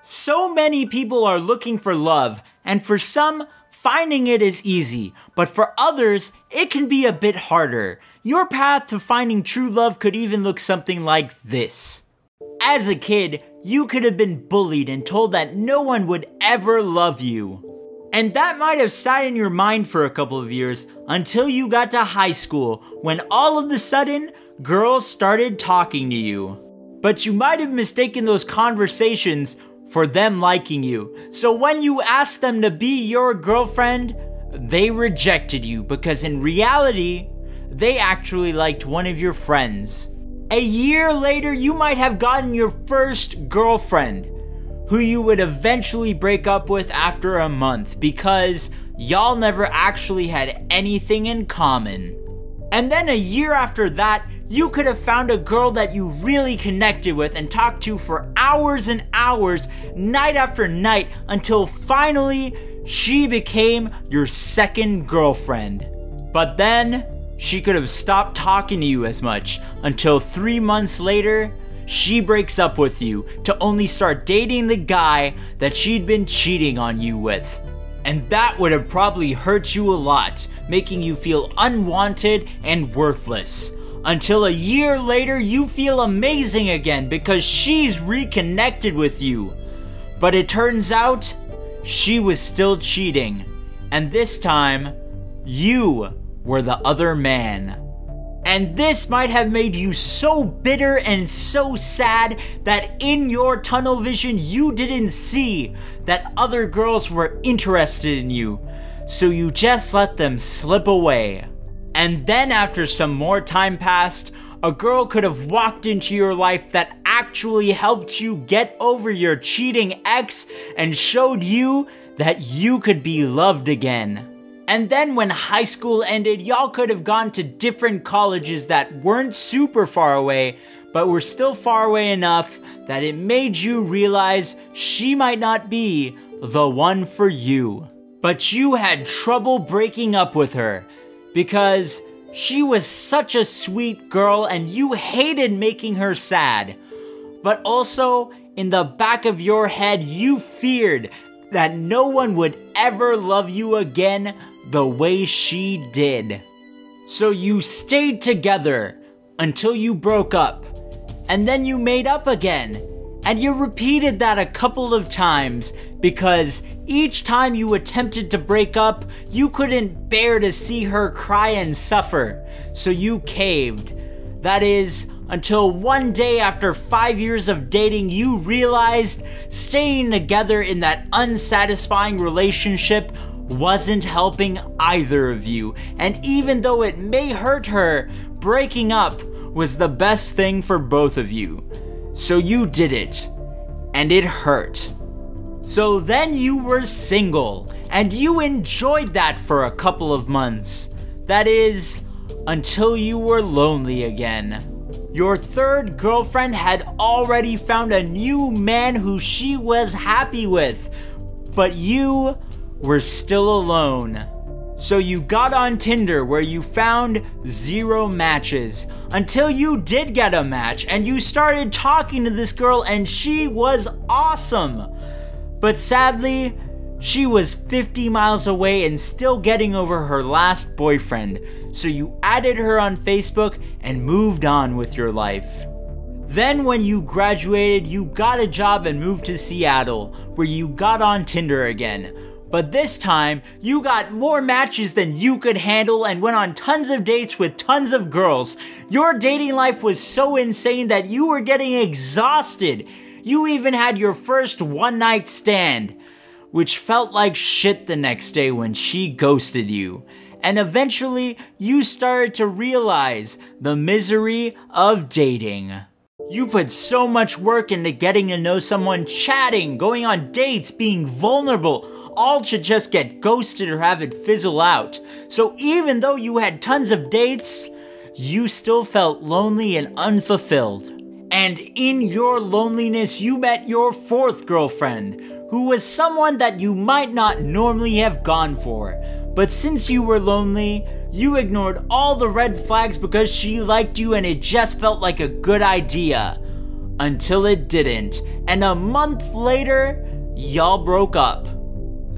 So many people are looking for love, and for some, finding it is easy, but for others, it can be a bit harder. Your path to finding true love could even look something like this. As a kid, you could have been bullied and told that no one would ever love you. And that might have sat in your mind for a couple of years until you got to high school, when all of a sudden, girls started talking to you. But you might have mistaken those conversations for them liking you. So when you asked them to be your girlfriend, they rejected you because in reality, they actually liked one of your friends. A year later, you might have gotten your first girlfriend, who you would eventually break up with after a month because y'all never actually had anything in common. And then a year after that, you could have found a girl that you really connected with and talked to for hours and hours, night after night, until finally she became your second girlfriend. But then, she could have stopped talking to you as much until 3 months later, she breaks up with you to only start dating the guy that she'd been cheating on you with. And that would have probably hurt you a lot, making you feel unwanted and worthless. Until a year later, you feel amazing again because she's reconnected with you. But it turns out, she was still cheating. And this time, you were the other man. And this might have made you so bitter and so sad that in your tunnel vision you didn't see that other girls were interested in you, so you just let them slip away. And then after some more time passed, a girl could have walked into your life that actually helped you get over your cheating ex and showed you that you could be loved again. And then when high school ended, y'all could have gone to different colleges that weren't super far away, but were still far away enough that it made you realize she might not be the one for you. But you had trouble breaking up with her because she was such a sweet girl and you hated making her sad. But also, in the back of your head, you feared that no one would ever love you again the way she did. So you stayed together until you broke up, and then you made up again, and you repeated that a couple of times because each time you attempted to break up, you couldn't bear to see her cry and suffer, so you caved. That is, until one day after 5 years of dating, you realized staying together in that unsatisfying relationship wasn't helping either of you, and even though it may hurt her, breaking up was the best thing for both of you. So you did it, and it hurt. So then you were single, and you enjoyed that for a couple of months. That is, until you were lonely again. Your third girlfriend had already found a new man who she was happy with, but you were still alone. So you got on Tinder where you found 0 matches until you did get a match and you started talking to this girl and she was awesome. But sadly, she was 50 miles away and still getting over her last boyfriend. So you added her on Facebook and moved on with your life. Then when you graduated, you got a job and moved to Seattle where you got on Tinder again. But this time, you got more matches than you could handle and went on tons of dates with tons of girls. Your dating life was so insane that you were getting exhausted. You even had your first one-night stand, which felt like shit the next day when she ghosted you. And eventually, you started to realize the misery of dating. You put so much work into getting to know someone, chatting, going on dates, being vulnerable, all to just get ghosted or have it fizzle out. So even though you had tons of dates, you still felt lonely and unfulfilled. And in your loneliness, you met your fourth girlfriend, who was someone that you might not normally have gone for. But since you were lonely, you ignored all the red flags because she liked you and it just felt like a good idea. Until it didn't, and a month later, y'all broke up.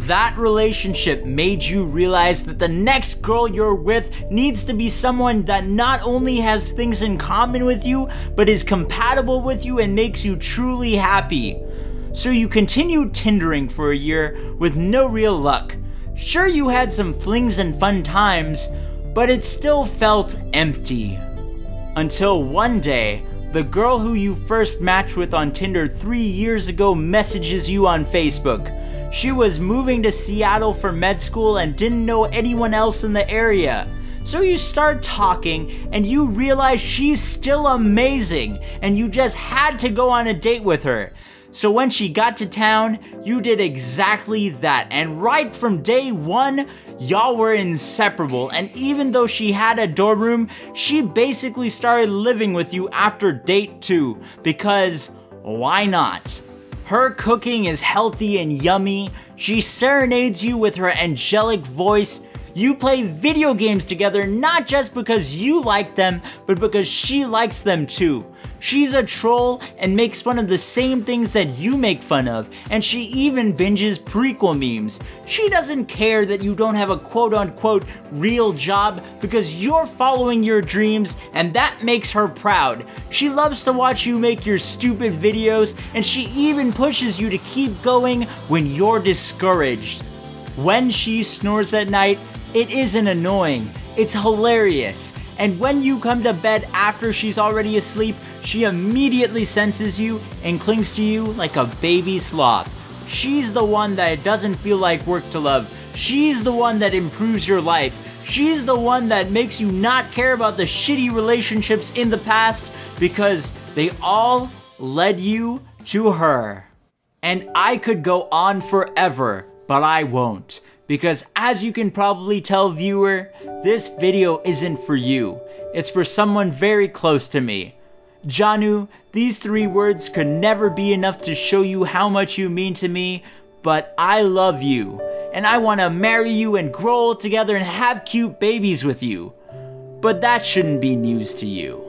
That relationship made you realize that the next girl you're with needs to be someone that not only has things in common with you, but is compatible with you and makes you truly happy. So you continued Tindering for a year with no real luck. Sure, you had some flings and fun times, but it still felt empty. Until one day, the girl who you first matched with on Tinder 3 years ago messages you on Facebook. She was moving to Seattle for med school and didn't know anyone else in the area. So you start talking and you realize she's still amazing and you just had to go on a date with her. So when she got to town, you did exactly that, and right from day one, y'all were inseparable, and even though she had a dorm room, she basically started living with you after date 2, because why not? Her cooking is healthy and yummy, she serenades you with her angelic voice, you play video games together not just because you like them, but because she likes them too. She's a troll and makes fun of the same things that you make fun of, and she even binges prequel memes. She doesn't care that you don't have a quote-unquote real job because you're following your dreams, and that makes her proud. She loves to watch you make your stupid videos, and she even pushes you to keep going when you're discouraged. When she snores at night, it isn't annoying, it's hilarious. And when you come to bed after she's already asleep, she immediately senses you and clings to you like a baby sloth. She's the one that it doesn't feel like work to love. She's the one that improves your life. She's the one that makes you not care about the shitty relationships in the past because they all led you to her. And I could go on forever, but I won't. Because as you can probably tell, viewer, this video isn't for you. It's for someone very close to me. Jaanu, these 3 words could never be enough to show you how much you mean to me, but I love you. And I want to marry you and grow old together and have cute babies with you. But that shouldn't be news to you.